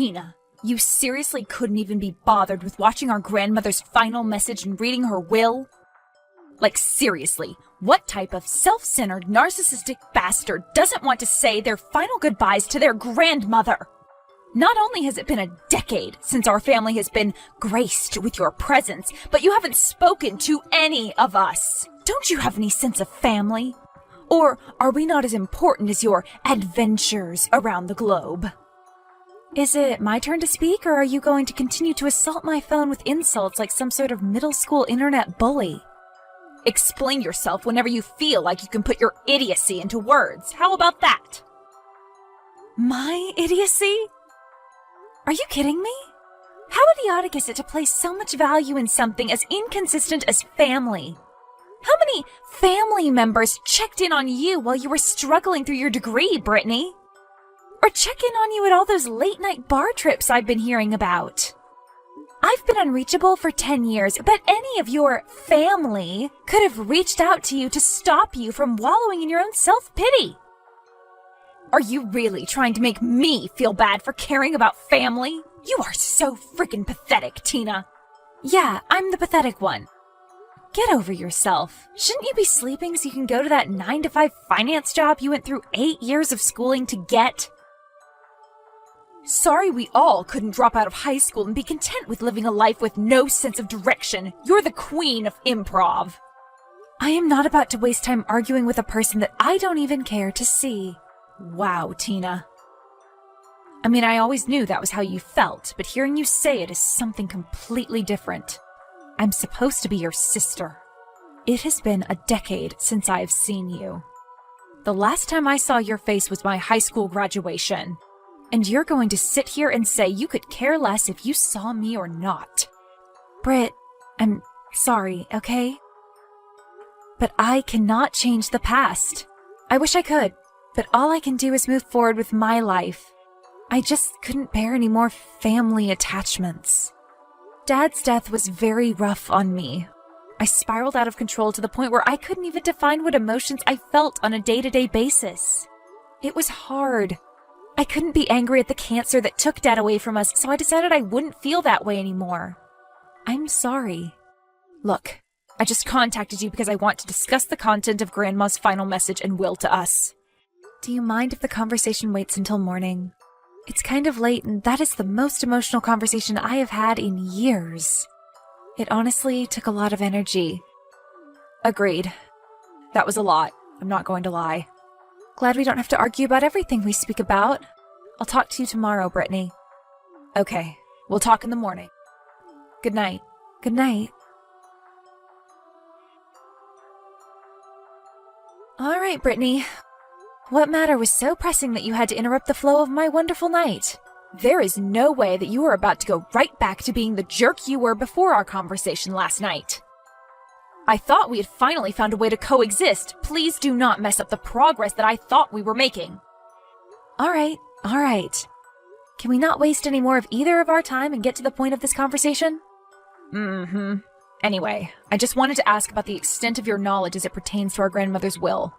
Tina, you seriously couldn't even be bothered with watching our grandmother's final message and reading her will? Like, seriously, what type of self-centered, narcissistic bastard doesn't want to say their final goodbyes to their grandmother? Not only has it been a decade since our family has been graced with your presence, but you haven't spoken to any of us. Don't you have any sense of family? Or are we not as important as your adventures around the globe? Is it my turn to speak, or are you going to continue to assault my phone with insults like some sort of middle school internet bully? Explain yourself whenever you feel like you can put your idiocy into words. How about that? My idiocy? Are you kidding me? How idiotic is it to place so much value in something as inconsistent as family? How many family members checked in on you while you were struggling through your degree, Brittany? Or check in on you at all those late-night bar trips I've been hearing about? I've been unreachable for 10 years, but any of your family could have reached out to you to stop you from wallowing in your own self-pity. Are you really trying to make me feel bad for caring about family? You are so freaking pathetic, Tina. Yeah, I'm the pathetic one. Get over yourself. Shouldn't you be sleeping so you can go to that 9-to-5 finance job you went through 8 years of schooling to get? Sorry we all couldn't drop out of high school and be content with living a life with no sense of direction. You're the queen of improv. I am not about to waste time arguing with a person that I don't even care to see. Wow, Tina. I mean, I always knew that was how you felt, but hearing you say it is something completely different. I'm supposed to be your sister. It has been a decade since I've seen you. The last time I saw your face was my high school graduation. And you're going to sit here and say you could care less if you saw me or not. Britt, I'm sorry, okay? But I cannot change the past. I wish I could, but all I can do is move forward with my life. I just couldn't bear any more family attachments. Dad's death was very rough on me. I spiraled out of control to the point where I couldn't even define what emotions I felt on a day-to-day basis. It was hard. I couldn't be angry at the cancer that took Dad away from us, so I decided I wouldn't feel that way anymore. I'm sorry. Look, I just contacted you because I want to discuss the content of Grandma's final message and will to us. Do you mind if the conversation waits until morning? It's kind of late, and that is the most emotional conversation I have had in years. It honestly took a lot of energy. Agreed. That was a lot. I'm not going to lie. Glad we don't have to argue about everything we speak about. I'll talk to you tomorrow, Brittany. Okay, we'll talk in the morning. Good night. Good night. All right, Brittany. What matter was so pressing that you had to interrupt the flow of my wonderful night? There is no way that you are about to go right back to being the jerk you were before our conversation last night. I thought we had finally found a way to coexist. Please do not mess up the progress that I thought we were making. All right. Can we not waste any more of either of our time and get to the point of this conversation? Anyway, I just wanted to ask about the extent of your knowledge as it pertains to our grandmother's will.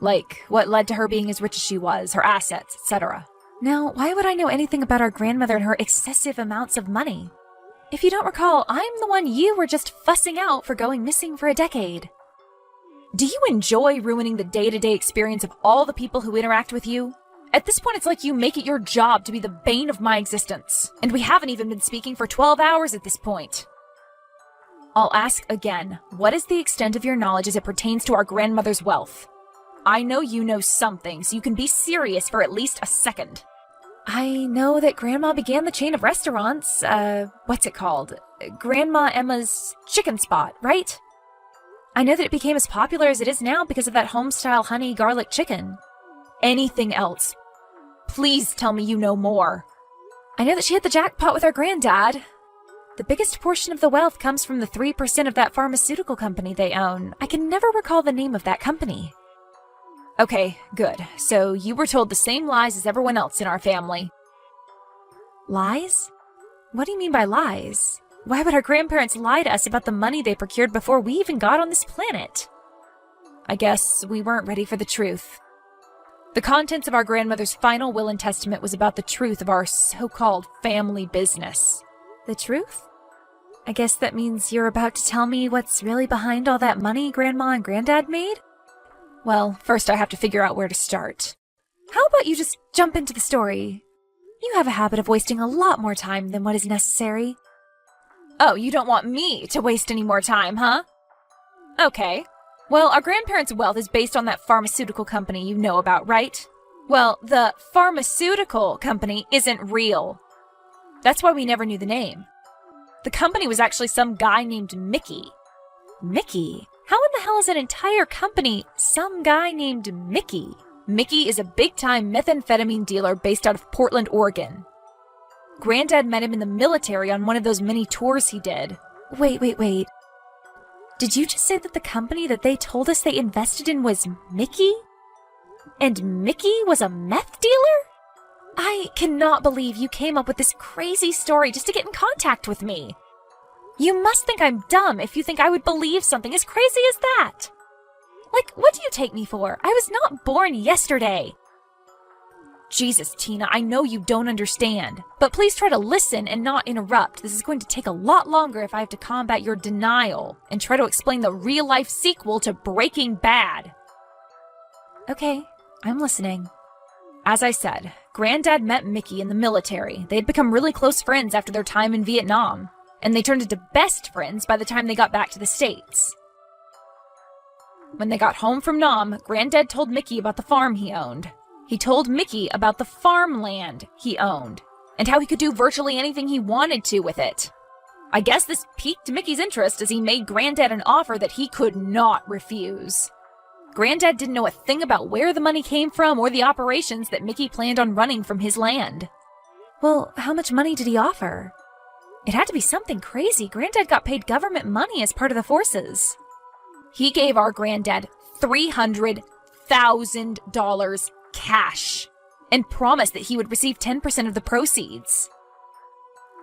Like, what led to her being as rich as she was, her assets, etc. Now, why would I know anything about our grandmother and her excessive amounts of money? If you don't recall, I'm the one you were just fussing out for going missing for a decade. Do you enjoy ruining the day-to-day experience of all the people who interact with you? At this point, it's like you make it your job to be the bane of my existence. And we haven't even been speaking for 12 hours at this point. I'll ask again, what is the extent of your knowledge as it pertains to our grandmother's wealth? I know you know something, so you can be serious for at least a second. I know that Grandma began the chain of restaurants, what's it called? Grandma Emma's Chicken Spot, right? I know that it became as popular as it is now because of that home-style honey garlic chicken. Anything else? Please tell me you know more. I know that she hit the jackpot with our granddad. The biggest portion of the wealth comes from the 3% of that pharmaceutical company they own. I can never recall the name of that company. Okay, good. So you were told the same lies as everyone else in our family. Lies? What do you mean by lies? Why would our grandparents lie to us about the money they procured before we even got on this planet? I guess we weren't ready for the truth. The contents of our grandmother's final will and testament was about the truth of our so-called family business. The truth? I guess that means you're about to tell me what's really behind all that money Grandma and Granddad made? Well, first I have to figure out where to start. How about you just jump into the story? You have a habit of wasting a lot more time than what is necessary. Oh, you don't want me to waste any more time, huh? Okay. Well, our grandparents' wealth is based on that pharmaceutical company you know about, right? Well, the pharmaceutical company isn't real. That's why we never knew the name. The company was actually some guy named Mickey. Mickey? How in the hell is an entire company some guy named Mickey? Mickey is a big-time methamphetamine dealer based out of Portland, Oregon. Granddad met him in the military on one of those mini tours he did. Wait. Did you just say that the company that they told us they invested in was Mickey? And Mickey was a meth dealer? I cannot believe you came up with this crazy story just to get in contact with me. You must think I'm dumb if you think I would believe something as crazy as that. Like, what do you take me for? I was not born yesterday. Jesus, Tina, I know you don't understand, but please try to listen and not interrupt. This is going to take a lot longer if I have to combat your denial and try to explain the real-life sequel to Breaking Bad. Okay, I'm listening. As I said, Granddad met Mickey in the military. They had become really close friends after their time in Vietnam, and they turned into best friends by the time they got back to the States. When they got home from Nam, Granddad told Mickey about the farm he owned. He told Mickey about the farmland he owned, and how he could do virtually anything he wanted to with it. I guess this piqued Mickey's interest as he made Granddad an offer that he could not refuse. Granddad didn't know a thing about where the money came from or the operations that Mickey planned on running from his land. Well, how much money did he offer? It had to be something crazy. Granddad got paid government money as part of the forces. He gave our Granddad $300,000 cash and promised that he would receive 10% of the proceeds.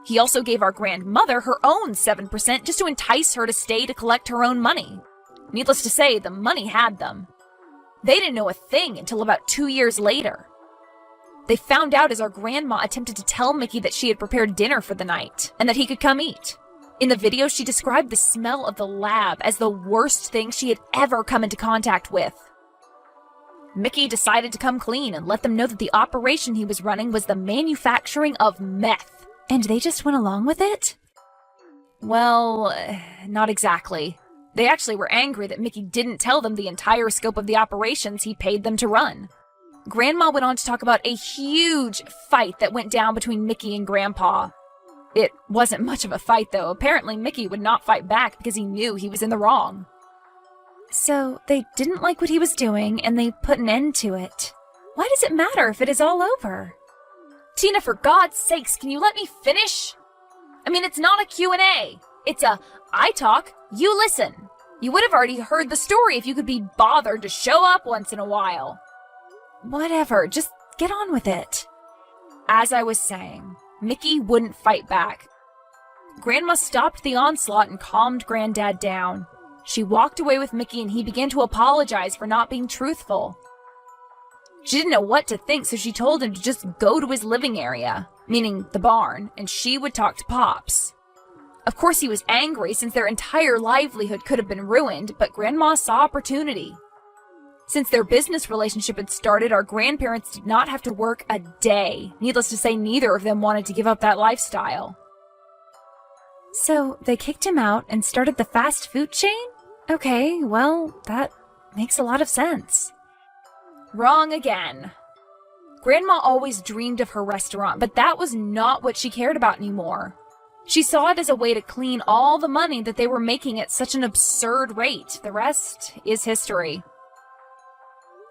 He also gave our grandmother her own 7% just to entice her to stay to collect her own money. Needless to say, the money had them. They didn't know a thing until about 2 years later. They found out as our grandma attempted to tell Mickey that she had prepared dinner for the night and that he could come eat. In the video, she described the smell of the lab as the worst thing she had ever come into contact with. Mickey decided to come clean and let them know that the operation he was running was the manufacturing of meth. And they just went along with it? Well, not exactly. They actually were angry that Mickey didn't tell them the entire scope of the operations he paid them to run. Grandma went on to talk about a huge fight that went down between Mickey and Grandpa. It wasn't much of a fight, though. Apparently, Mickey would not fight back because he knew he was in the wrong. So, they didn't like what he was doing, and they put an end to it. Why does it matter if it is all over? Tina, for God's sakes, can you let me finish? I mean, it's not a Q&A. It's a, I talk, you listen. You would have already heard the story if you could be bothered to show up once in a while. Whatever, just get on with it. As I was saying, Mickey wouldn't fight back. Grandma stopped the onslaught and calmed Granddad down. She walked away with Mickey and he began to apologize for not being truthful. She didn't know what to think, so she told him to just go to his living area, meaning the barn, and she would talk to Pops. Of course he was angry since their entire livelihood could have been ruined, but Grandma saw opportunity. Since their business relationship had started, our grandparents did not have to work a day. Needless to say, neither of them wanted to give up that lifestyle. So, they kicked him out and started the fast food chain? Okay, well, that makes a lot of sense. Wrong again. Grandma always dreamed of her restaurant, but that was not what she cared about anymore. She saw it as a way to clean all the money that they were making at such an absurd rate. The rest is history.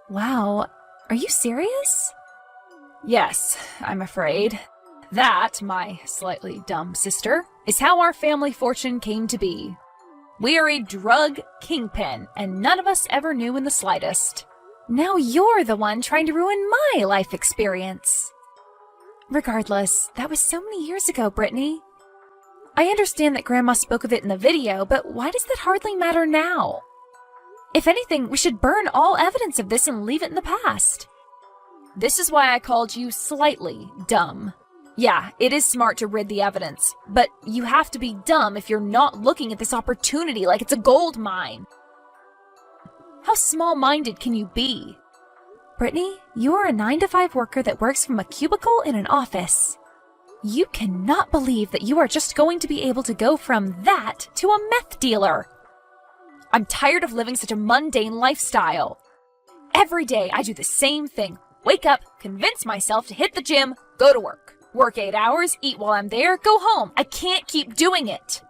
Wow, are you serious? Yes, I'm afraid. That, my slightly dumb sister, is how our family fortune came to be. We are a drug kingpin, and none of us ever knew in the slightest. Now you're the one trying to ruin my life experience. Regardless, that was so many years ago, Brittany. I understand that Grandma spoke of it in the video, but why does that hardly matter now? If anything, we should burn all evidence of this and leave it in the past. This is why I called you slightly dumb. Yeah, it is smart to rid the evidence, but you have to be dumb if you're not looking at this opportunity like it's a gold mine. How small-minded can you be? Brittany, you are a 9-to-5 worker that works from a cubicle in an office. You cannot believe that you are just going to be able to go from that to a meth dealer. I'm tired of living such a mundane lifestyle. Every day I do the same thing. Wake up, convince myself to hit the gym, go to work. Work 8 hours, eat while I'm there, go home. I can't keep doing it.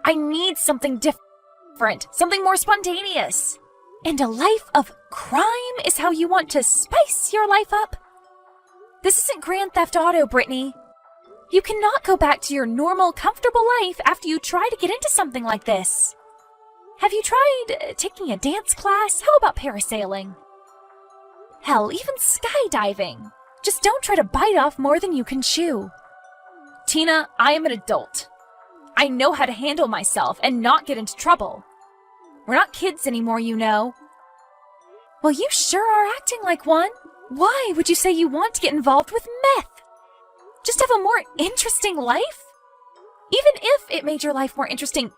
I need something different, something more spontaneous. And a life of crime is how you want to spice your life up? This isn't Grand Theft Auto, Brittany. You cannot go back to your normal, comfortable life after you try to get into something like this. Have you tried taking a dance class? How about parasailing? Hell, even skydiving. Just don't try to bite off more than you can chew. Tina, I am an adult. I know how to handle myself and not get into trouble. We're not kids anymore, you know. Well, you sure are acting like one. Why would you say you want to get involved with meth? Just have a more interesting life? Even if it made your life more interesting,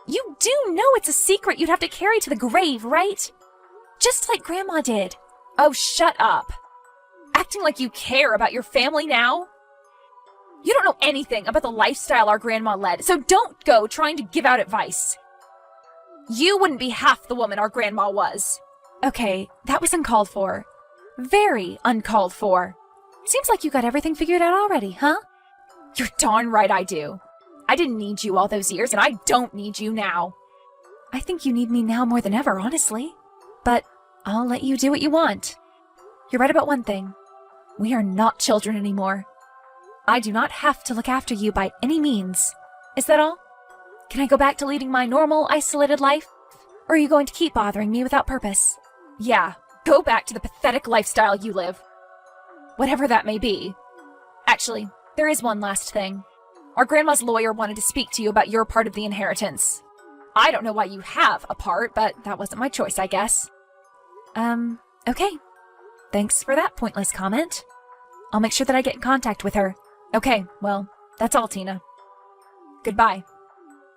you do know it's a secret you'd have to carry to the grave, right? Just like Grandma did. Oh, shut up. Acting like you care about your family now? You don't know anything about the lifestyle our grandma led, so don't go trying to give out advice. You wouldn't be half the woman our grandma was. Okay, that was uncalled for. Very uncalled for. Seems like you got everything figured out already, huh? You're darn right I do. I didn't need you all those years, and I don't need you now. I think you need me now more than ever, honestly. But I'll let you do what you want. You're right about one thing. We are not children anymore. I do not have to look after you by any means. Is that all? Can I go back to leading my normal, isolated life? Or are you going to keep bothering me without purpose? Yeah, go back to the pathetic lifestyle you live. Whatever that may be. Actually, there is one last thing. Our grandma's lawyer wanted to speak to you about your part of the inheritance. I don't know why you have a part, but that wasn't my choice, I guess. Okay. Thanks for that pointless comment. I'll make sure that I get in contact with her. Okay, well, that's all, Tina. Goodbye.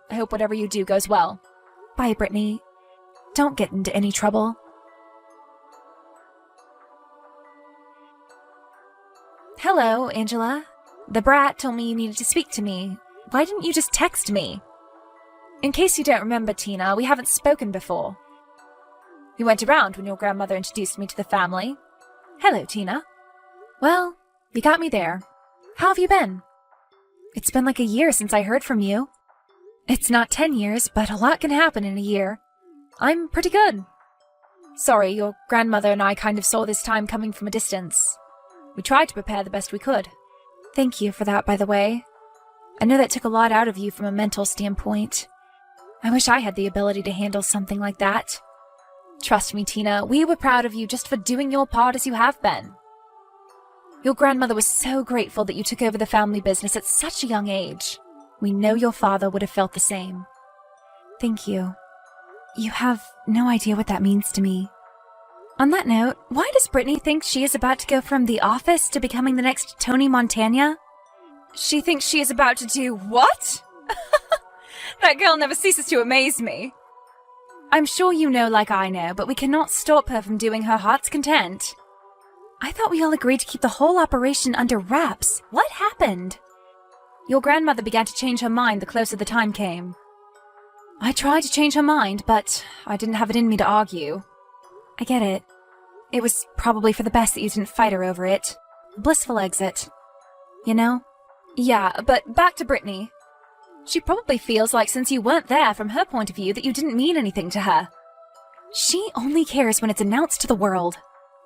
I hope whatever you do goes well. Bye, Brittany. Don't get into any trouble. Hello, Angela. The brat told me you needed to speak to me. Why didn't you just text me? In case you don't remember, Tina, we haven't spoken before. You weren't around when your grandmother introduced me to the family. Hello, Tina. Well, you got me there. How have you been? It's been like a year since I heard from you. It's not 10 years, but a lot can happen in a year. I'm pretty good. Sorry, your grandmother and I kind of saw this time coming from a distance. We tried to prepare the best we could. Thank you for that, by the way. I know that took a lot out of you from a mental standpoint. I wish I had the ability to handle something like that. Trust me, Tina, we were proud of you just for doing your part as you have been. Your grandmother was so grateful that you took over the family business at such a young age. We know your father would have felt the same. Thank you. You have no idea what that means to me. On that note, why does Brittany think she is about to go from The Office to becoming the next Tony Montana? She thinks she is about to do what? That girl never ceases to amaze me. I'm sure you know like I know, but we cannot stop her from doing her heart's content. I thought we all agreed to keep the whole operation under wraps. What happened? Your grandmother began to change her mind the closer the time came. I tried to change her mind, but I didn't have it in me to argue. I get it. It was probably for the best that you didn't fight her over it. Blissful exit. You know? Yeah, but back to Brittany. She probably feels like since you weren't there from her point of view that you didn't mean anything to her. She only cares when it's announced to the world.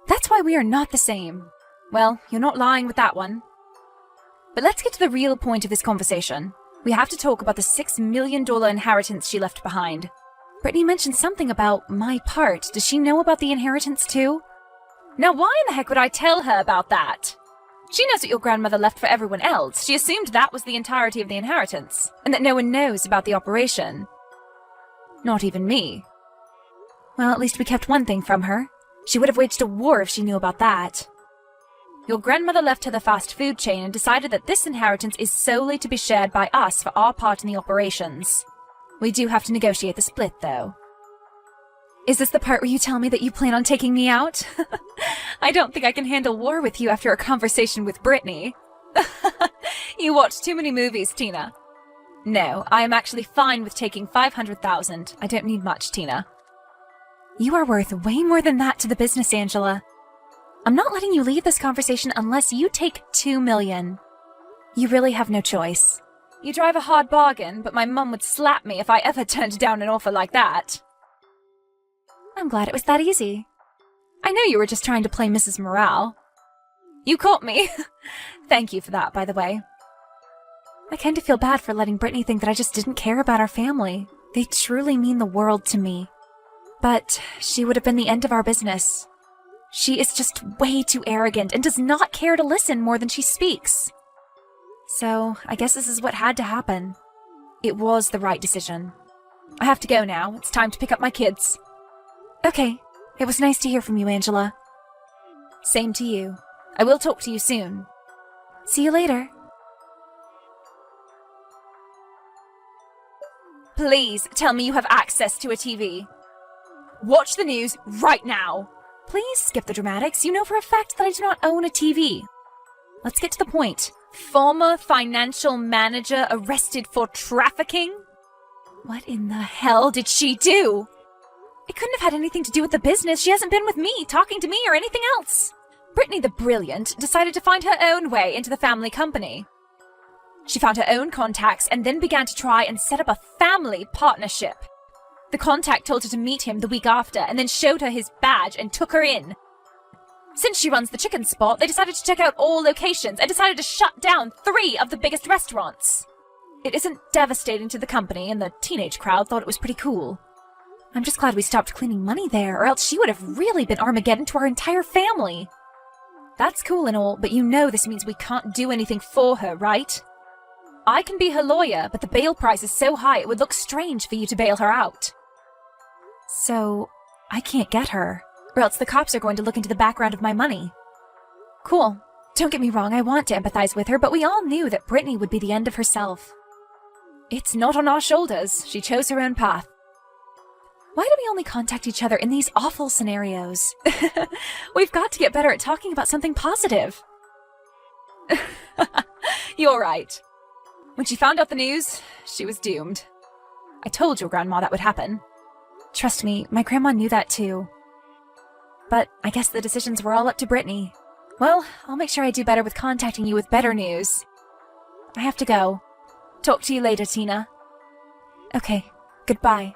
That's why we are not the same. Well, you're not lying with that one. But let's get to the real point of this conversation. We have to talk about the $6 million inheritance she left behind. Brittany mentioned something about my part. Does she know about the inheritance too? Now why in the heck would I tell her about that? She knows what your grandmother left for everyone else. She assumed that was the entirety of the inheritance, and that no one knows about the operation. Not even me. Well, at least we kept one thing from her. She would have waged a war if she knew about that. Your grandmother left her the fast food chain and decided that this inheritance is solely to be shared by us for our part in the operations. We do have to negotiate the split, though. Is this the part where you tell me that you plan on taking me out? I don't think I can handle war with you after a conversation with Brittany. You watch too many movies, Tina. No, I am actually fine with taking 500,000. I don't need much, Tina. You are worth way more than that to the business, Angela. I'm not letting you leave this conversation unless you take 2 million. You really have no choice. You drive a hard bargain, but my mum would slap me if I ever turned down an offer like that. I'm glad it was that easy. I know you were just trying to play Mrs. Morale. You caught me. Thank you for that, by the way. I kind of feel bad for letting Brittany think that I just didn't care about our family. They truly mean the world to me. But she would have been the end of our business. She is just way too arrogant and does not care to listen more than she speaks. So, I guess this is what had to happen. It was the right decision. I have to go now. It's time to pick up my kids. Okay. It was nice to hear from you, Angela. Same to you. I will talk to you soon. See you later. Please tell me you have access to a TV. Watch the news right now. Please skip the dramatics. You know for a fact that I do not own a TV. Let's get to the point. Former financial manager arrested for trafficking? What in the hell did she do? It couldn't have had anything to do with the business. She hasn't been with me, talking to me, or anything else. Brittany the Brilliant decided to find her own way into the family company. She found her own contacts and then began to try and set up a family partnership. The contact told her to meet him the week after and then showed her his badge and took her in. Since she runs the chicken spot, they decided to check out all locations and decided to shut down 3 of the biggest restaurants. It isn't devastating to the company, and the teenage crowd thought it was pretty cool. I'm just glad we stopped cleaning money there, or else she would have really been Armageddon to our entire family. That's cool and all, but you know this means we can't do anything for her, right? I can be her lawyer, but the bail price is so high it would look strange for you to bail her out. So, I can't get her, or else the cops are going to look into the background of my money. Cool. Don't get me wrong, I want to empathize with her, but we all knew that Brittany would be the end of herself. It's not on our shoulders. She chose her own path. Why do we only contact each other in these awful scenarios? We've got to get better at talking about something positive. You're right. When she found out the news, she was doomed. I told your grandma that would happen. Trust me, my grandma knew that too. But I guess the decisions were all up to Brittany. Well, I'll make sure I do better with contacting you with better news. I have to go. Talk to you later, Tina. Okay, goodbye.